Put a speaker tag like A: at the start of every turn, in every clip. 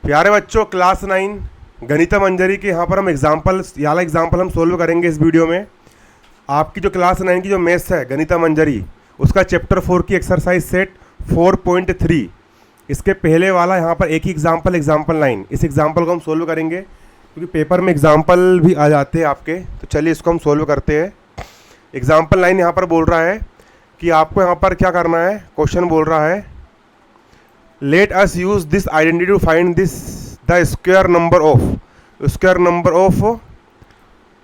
A: प्यारे बच्चों, क्लास 9 गणिता मंजरी के यहाँ पर हम एग्जाम्पल हम सोल्व करेंगे इस वीडियो में। आपकी जो क्लास 9 की जो मैथ्स है गणिता मंजरी, उसका चैप्टर 4 की एक्सरसाइज सेट 4.3, इसके पहले वाला यहाँ पर एक ही एग्जाम्पल 9, इस एग्जाम्पल को हम सोल्व करेंगे क्योंकि पेपर में एग्जाम्पल भी आ जाते हैं आपके। तो चलिए इसको हम सोल्व करते हैं। एग्जाम्पल 9 यहाँ पर बोल रहा है कि आपको यहाँ पर क्या करना है। क्वेश्चन बोल रहा है, let us use this identity to find this the square number of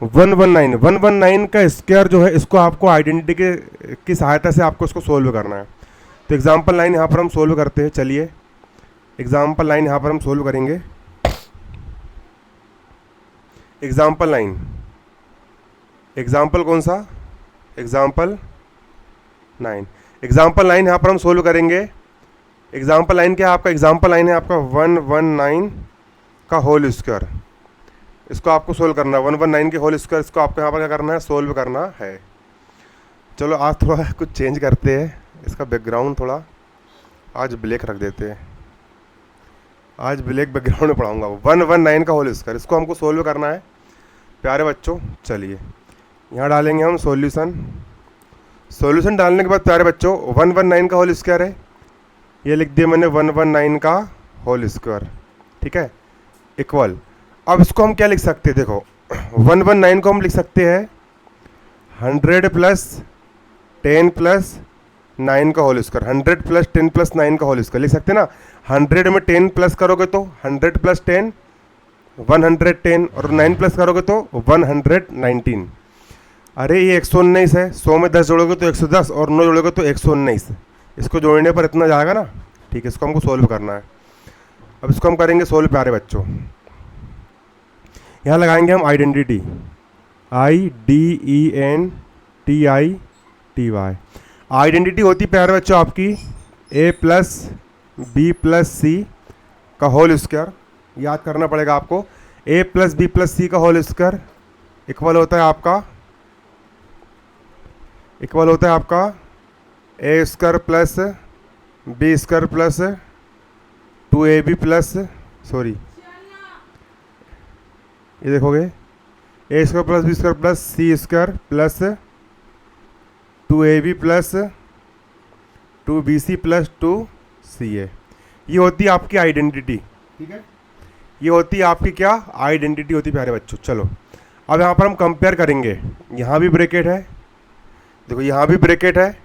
A: 119 का स्क्वायर जो है, इसको आपको आइडेंटिटी की सहायता से आपको इसको सोल्व करना है। तो एग्जाम्पल 9 यहाँ पर हम सोल्व करते हैं। चलिए एग्जाम्पल 9 यहाँ पर हम सोल्व करेंगे। एग्जाम्पल 9, एग्जाम्पल कौन सा, एग्जाम्पल 9 यहाँ पर हम सोल्व करेंगे। एग्जाम्पल 9 क्या है आपका, एग्जाम्पल 9 है आपका 119 का होल स्क्वायर। इसको आपको सोल्व करना है, 119 के होल स्क्वायर। इसको आपको यहाँ पर क्या करना है, सोल्व करना है। चलो आज थोड़ा कुछ चेंज करते हैं, इसका बैकग्राउंड थोड़ा आज ब्लैक रख देते हैं। आज ब्लैक बैकग्राउंड में पढ़ाऊंगा। 119 का होल स्क्वायर, इसको हमको सोल्व करना है प्यारे बच्चों। चलिए यहाँ डालेंगे हम सॉल्यूशन डालने के बाद प्यारे बच्चों 119 का होल स्क्वायर है, ये लिख दिया मैंने 119 का होल स्क्वायर, ठीक है, इक्वल। अब इसको हम क्या लिख सकते हैं, देखो 119 को हम लिख सकते हैं 100 प्लस 10 प्लस 9 का होल स्क्वायर। 100 प्लस 10 प्लस 9 का होल स्क्वायर लिख सकते हैं ना। 100 में 10 प्लस करोगे तो 100 प्लस 10 110, और 9 प्लस करोगे तो 119। अरे ये 119 है, 100 में 10 जोड़ोगे तो 110 और 9 जोड़ोगे तो 119। इसको जोड़ने पर इतना जाएगा ना, ठीक है। इसको हमको सोल्व करना है। अब इसको हम करेंगे सोल्व प्यारे बच्चों। यहाँ लगाएंगे हम आइडेंटिटी, IDENTITY। आइडेंटिटी होती प्यारे बच्चों आपकी A plus B plus C का होल स्क्वायर। याद करना पड़ेगा आपको, A plus B plus C का होल स्क्वायर इक्वल होता है आपका A square plus B square plus 2AB plus, sorry ये देखोगे A square plus B square plus C square plus 2AB plus 2BC plus 2CA। ये होती है आपकी आइडेंटिटी, ठीक है। ये होती है आपकी क्या, आइडेंटिटी होती है प्यारे बच्चों। चलो अब यहाँ पर हम कंपेयर करेंगे। यहाँ भी ब्रैकेट है, देखो यहाँ भी ब्रैकेट है,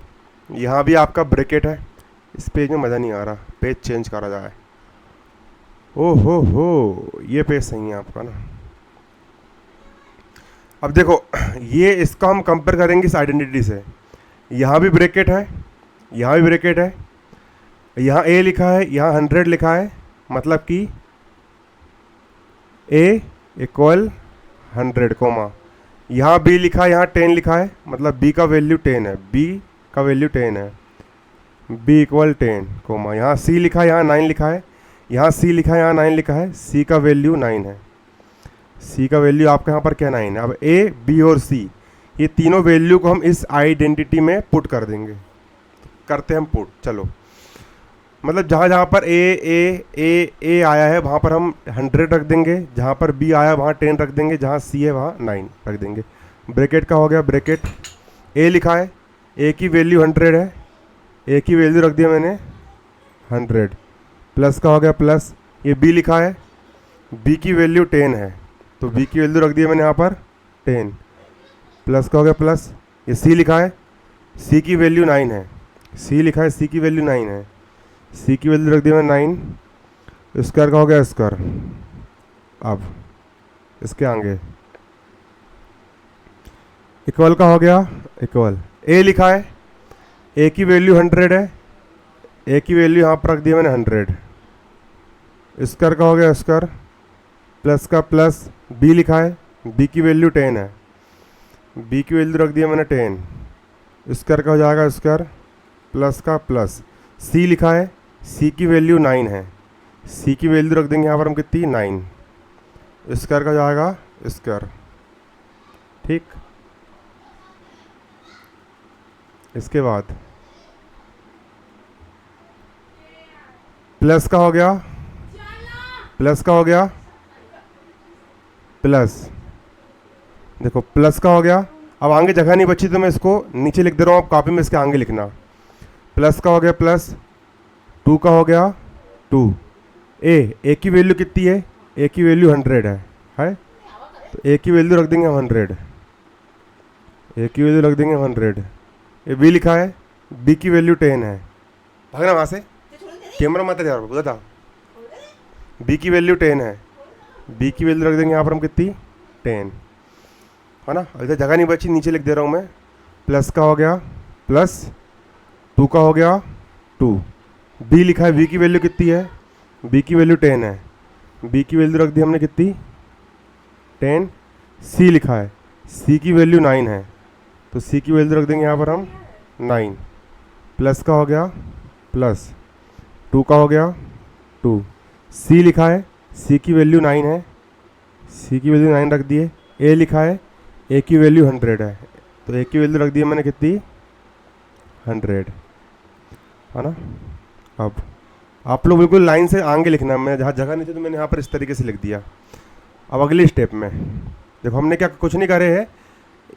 A: यहाँ भी आपका ब्रैकेट है। इस पेज में मज़ा नहीं आ रहा, पेज चेंज करा जाए। हो ये पेज सही है आपका ना। अब देखो ये इसका हम कंपेयर करेंगे इस आइडेंटिटी से। यहाँ भी ब्रैकेट है, यहाँ भी ब्रैकेट है, यहाँ A लिखा है, यहाँ 100 लिखा है, मतलब कि A इक्वल 100 कोमा। यहाँ B लिखा है, यहाँ 10 लिखा है, मतलब B का वैल्यू 10 है, B का वैल्यू 10 है, B इक्वल 10 कोमा। यहाँ C लिखा है, यहाँ 9 लिखा है, यहाँ C लिखा है, यहाँ 9 लिखा है, C का वैल्यू 9 है। C का वैल्यू आपका यहाँ पर क्या 9 है। अब A, B और C ये तीनों वैल्यू को हम इस आइडेंटिटी में पुट कर देंगे। करते हैं हम पुट। चलो मतलब जहाँ जहाँ पर A आया है वहाँ पर हम 100 रख देंगे, जहाँ पर B आया वहाँ 10 रख देंगे, जहाँ C है वहाँ 9 रख देंगे। ब्रैकेट का हो गया, ब्रैकेट A लिखा है, A की वैल्यू 100 है, A की वैल्यू रख दिया मैंने 100, प्लस का हो गया प्लस। ये B लिखा है, B की वैल्यू 10 है, तो B की वैल्यू रख दिया मैंने यहाँ पर 10, प्लस का हो गया प्लस। ये C लिखा है, C की वैल्यू 9 है, C लिखा है, C की वैल्यू 9 है, C की वैल्यू रख दिया मैं 9, स्क्वायर का हो गया स्क्वायर। अब इसके आगे इक्वल का हो गया इक्वल। A लिखा है, A की वैल्यू 100 है, A की वैल्यू यहाँ पर रख दिया मैंने 100, स्क्वायर का हो गया स्क्वायर, प्लस का प्लस। B लिखा है, B की वैल्यू 10 है, B की वैल्यू रख दिया मैंने 10, स्क्वायर का हो जाएगा स्क्वायर, प्लस का प्लस। C लिखा है, C की वैल्यू 9 है, C की वैल्यू रख देंगे यहाँ पर हम कितनी 9, स्क्वायर का हो जाएगा स्क्वायर, ठीक। इसके बाद प्लस का हो गया प्लस का हो गया प्लस, देखो प्लस का हो गया। अब आगे जगह नहीं बची तो मैं इसको नीचे लिख दे रहा हूँ, आप कॉपी में इसके आगे लिखना। प्लस का हो गया प्लस, 2 का हो गया 2। ए की वैल्यू कितनी है? ए की वैल्यू 100 है तो ए की वैल्यू रख देंगे 100, ए की वैल्यू रख देंगे 100। ये बी लिखा है, बी की वैल्यू 10 है। भागना वहाँ से, कैमरा मत जा रहा था। बी की वैल्यू 10 है, बी की वैल्यू रख देंगे यहाँ पर हम कितनी, 10 है ना। इधर जगह नहीं बची, नीचे लिख दे रहा हूँ मैं। प्लस का हो गया प्लस, 2 का हो गया 2। बी लिखा है, बी की वैल्यू कितनी है? बी की वैल्यू 10 है, बी की वैल्यू रख दी हमने कितनी, 10। सी लिखा है, सी की वैल्यू 9 है तो सी की वैल्यू रख देंगे यहाँ पर हम 9। प्लस का हो गया प्लस, 2 का हो गया 2। सी लिखा है, सी की वैल्यू 9 है, सी की वैल्यू 9 रख दिए। ए लिखा है, ए की वैल्यू 100 है तो ए की वैल्यू रख दी मैंने कितनी, 100 है ना। अब आप लोग बिल्कुल लाइन से आगे लिखना, मैं जहाँ जगह नहीं थी तो मैंने यहाँ पर इस तरीके से लिख दिया। अब अगली स्टेप में देखो, हमने क्या कुछ नहीं करे हैं,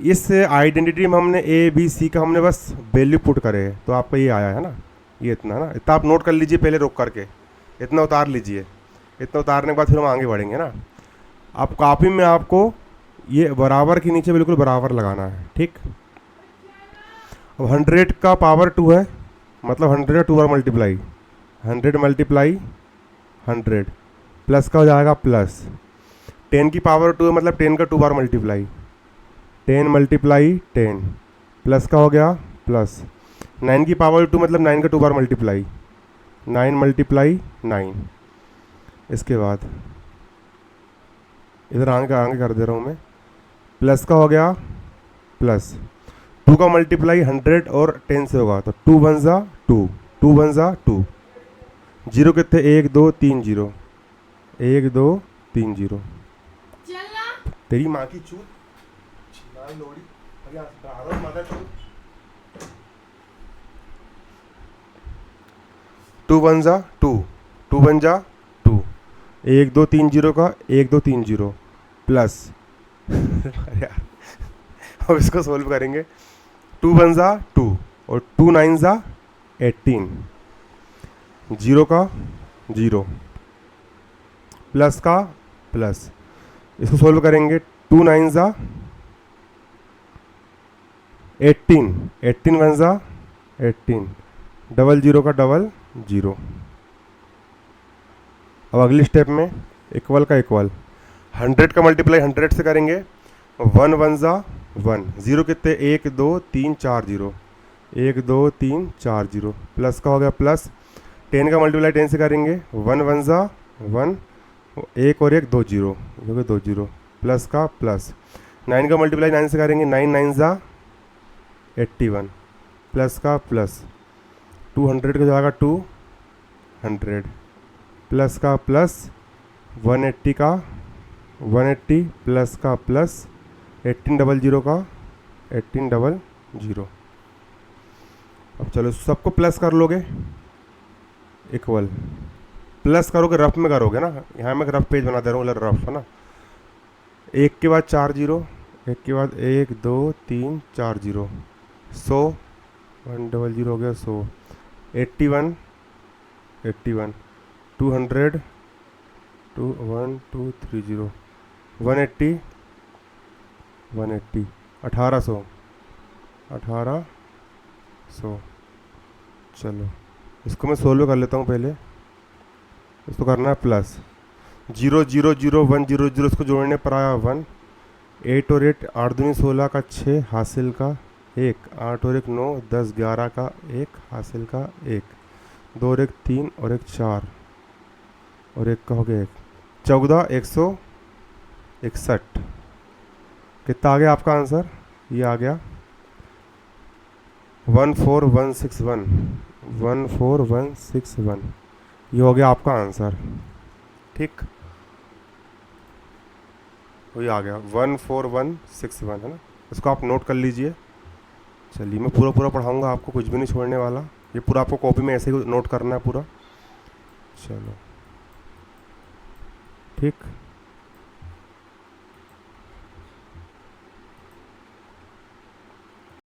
A: इस आइडेंटिटी में हमने ए बी सी का हमने बस वैल्यू पुट करे है तो आपका ये आया है ना, ये इतना है ना। इतना आप नोट कर लीजिए पहले रोक करके, इतना उतार लीजिए। इतना उतारने के बाद फिर हम आगे बढ़ेंगे ना। आप कॉपी में आपको ये बराबर के नीचे बिल्कुल बराबर लगाना है, ठीक। अब 100 का पावर 2 है, मतलब 100 का 2 बार मल्टीप्लाई, 100 मल्टीप्लाई 100 प्लस का हो जाएगा प्लस। 10 की पावर 2 है, मतलब 10 का 2 बार मल्टीप्लाई, 10 मल्टीप्लाई 10 प्लस का हो गया प्लस। 9 की पावर 2 मतलब 9 का 2 बार मल्टीप्लाई, 9 मल्टीप्लाई 9। इसके बाद इधर आगे कर दे रहा हूँ मैं। प्लस का हो गया प्लस, 2 का मल्टीप्लाई 100 और 10 से होगा तो 2 1 जा 2, 2 1 जा 2। जीरो कितने, 1 2 3 0, 1 2 3 0। तेरी माँ की चूत लोड़ी, 2 1 जा 2, 2 1 जा 2, 1 2 3 0 का 1 2 3 0 प्लस यार अब इसको सोल्व करेंगे। 2 1 जा 2 और 2 9 जा 18, 0 का 0 प्लस का प्लस। इसको सोल्व करेंगे, 2 9 जा 18, 18 1 जा 18, डबल 0 का डबल 0। अब अगली स्टेप में इक्वल का इक्वल, 100 का मल्टीप्लाई 100 से करेंगे, 1 1 जा 1, 0 कितने, 1 2 3 4 0, 1 2 3 4 0 प्लस का हो गया प्लस। 10 का मल्टीप्लाई 10 से करेंगे, 1 1 जा 1, 1 और 1 2 0, 2 0 प्लस का प्लस। 9 का मल्टीप्लाई 9 से करेंगे, 9 9 जा 81 प्लस का प्लस। 200 का जाएगा 200 प्लस का प्लस, 180 का 180 प्लस का प्लस, 18 डबल 0 का 18 डबल 0। अब चलो सबको प्लस कर लोगे, इक्वल प्लस करोगे, रफ में करोगे ना। यहाँ मैं रफ पेज बना दे रहा हूँ, रफ है ना। 1 के बाद 4 0, 1 के बाद 1 2 3 4 0, 100 1 डबल 0 हो गया 100, 81 81, 200 2 1 2 3 0, 180 180, 1800 1800। चलो इसको मैं सोल्व कर लेता हूँ पहले। इसको करना है प्लस, 0 0 0 1 0 0, इसको जोड़ने पर आया 1। 8 और 8 8 दूनी 16 का 6 हासिल का 1, 8 और 1 9 10 11 का 1 हासिल का 1, 2 और 1 3 और 1 4 और 1 का हो गया 1, 14 161। कितना आ गया आपका आंसर? ये आ गया 14161, 14161। ये हो गया आपका आंसर, ठीक। वही आ गया 14161 है ना। इसको आप नोट कर लीजिए। चलिए मैं पूरा पढ़ाऊंगा आपको, कुछ भी नहीं छोड़ने वाला। ये पूरा आपको कॉपी में ऐसे ही नोट करना है पूरा। चलो ठीक।